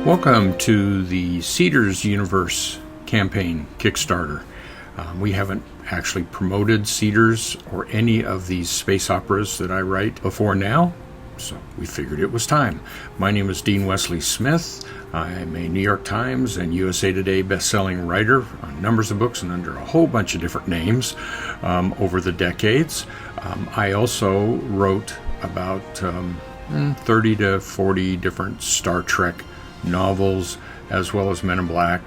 Welcome to the Cedars Universe campaign Kickstarter. We haven't actually promoted Cedars or any of these space operas that I write before now, so we figured it was time. My name is Dean Wesley Smith. I'm a New York Times and USA Today best-selling writer on numbers of books and under a whole bunch of different names over the decades. I also wrote about 30 to 40 different Star Trek novels, as well as Men in Black,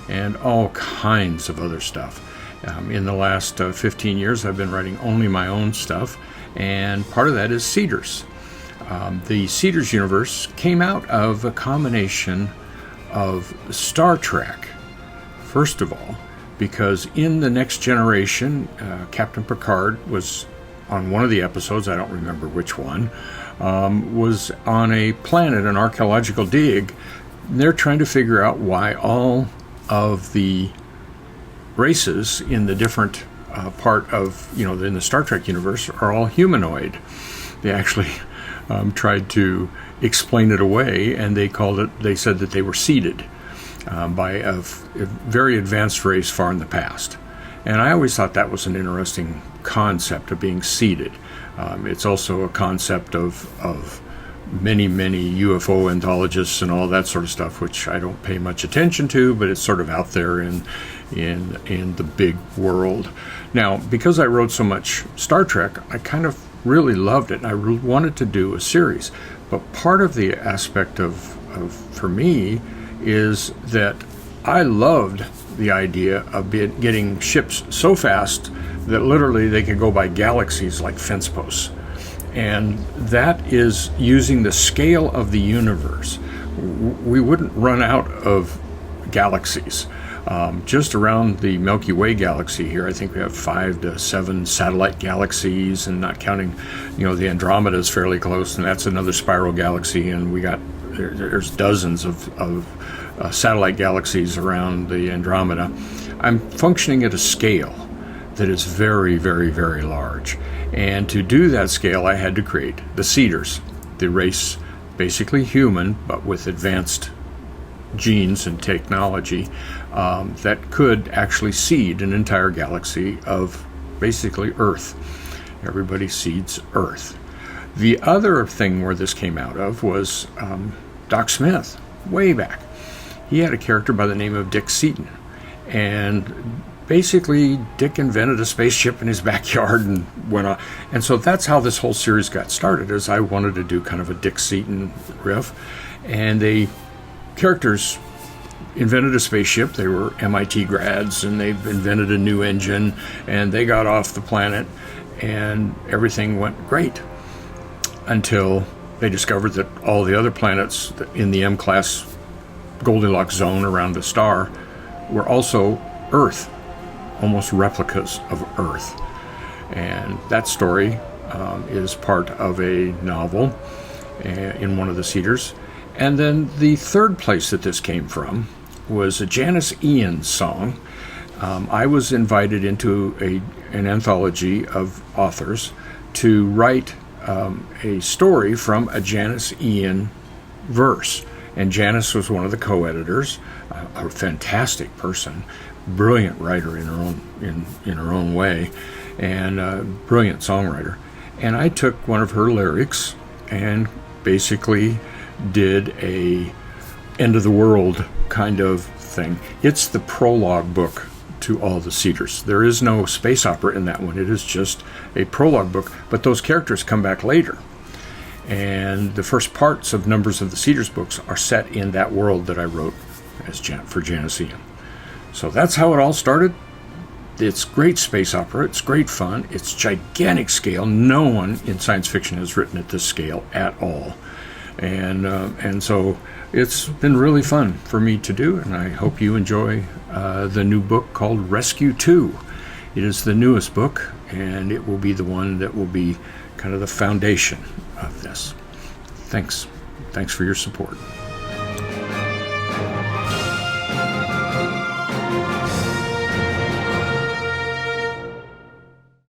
and all kinds of other stuff. In the last 15 years, I've been writing only my own stuff, and part of that is Cedars. The Cedars universe came out of a combination of Star Trek, first of all, because in The Next Generation, Captain Picard was on one of the episodes, I don't remember which one, was on a planet, an archaeological dig. They're trying to figure out why all of the races in the different part of, in the Star Trek universe are all humanoid. They actually tried to explain it away, and they said that they were seeded by a very advanced race far in the past. And I always thought that was an interesting concept of being seeded. It's also a concept of many UFO anthologists and all that sort of stuff, which I don't pay much attention to, but it's sort of out there in the big world. Now, because I wrote so much Star Trek, I kind of really loved it. I wanted to do a series, but part of the aspect for me is that I loved the idea of getting ships so fast that literally they could go by galaxies like fence posts. And that is using the scale of the universe. We wouldn't run out of galaxies. Just around the Milky Way galaxy here, I think we have 5 to 7 satellite galaxies, and not counting, the Andromeda is fairly close, and that's another spiral galaxy, and there's dozens of satellite galaxies around the Andromeda. I'm functioning at a scale that is very, very, very large. And to do that scale, I had to create the Cedars, the race, basically human, but with advanced genes and technology that could actually seed an entire galaxy of basically Earth. Everybody seeds Earth. The other thing where this came out of was Doc Smith, way back. He had a character by the name of Dick Seaton. And basically, Dick invented a spaceship in his backyard and went on. And so that's how this whole series got started, is I wanted to do kind of a Dick Seaton riff. And the characters invented a spaceship. They were MIT grads, and they invented a new engine, and they got off the planet, and everything went great until they discovered that all the other planets in the M-class Goldilocks zone around the star were also Earth, almost replicas of Earth. And that story is part of a novel in one of the Cedars. And then the third place that this came from was a Janis Ian song. I was invited into an anthology of authors to write a story from a Janis Ian verse. And Janis was one of the co-editors, a fantastic person, brilliant writer in her own way, and a brilliant songwriter. And I took one of her lyrics and basically did a end of the world kind of thing. It's the prologue book to all the Cedars. There is no space opera in that one. It is just a prologue book, but those characters come back later. And the first parts of numbers of the Cedars books are set in that world that I wrote for Janis Ian. So that's how it all started. It's great space opera. It's great fun. It's gigantic scale. No one in science fiction has written at this scale at all. And so it's been really fun for me to do, and I hope you enjoy the new book called Rescue 2. It is the newest book, and it will be the one that will be kind of the foundation of this. Thanks for your support.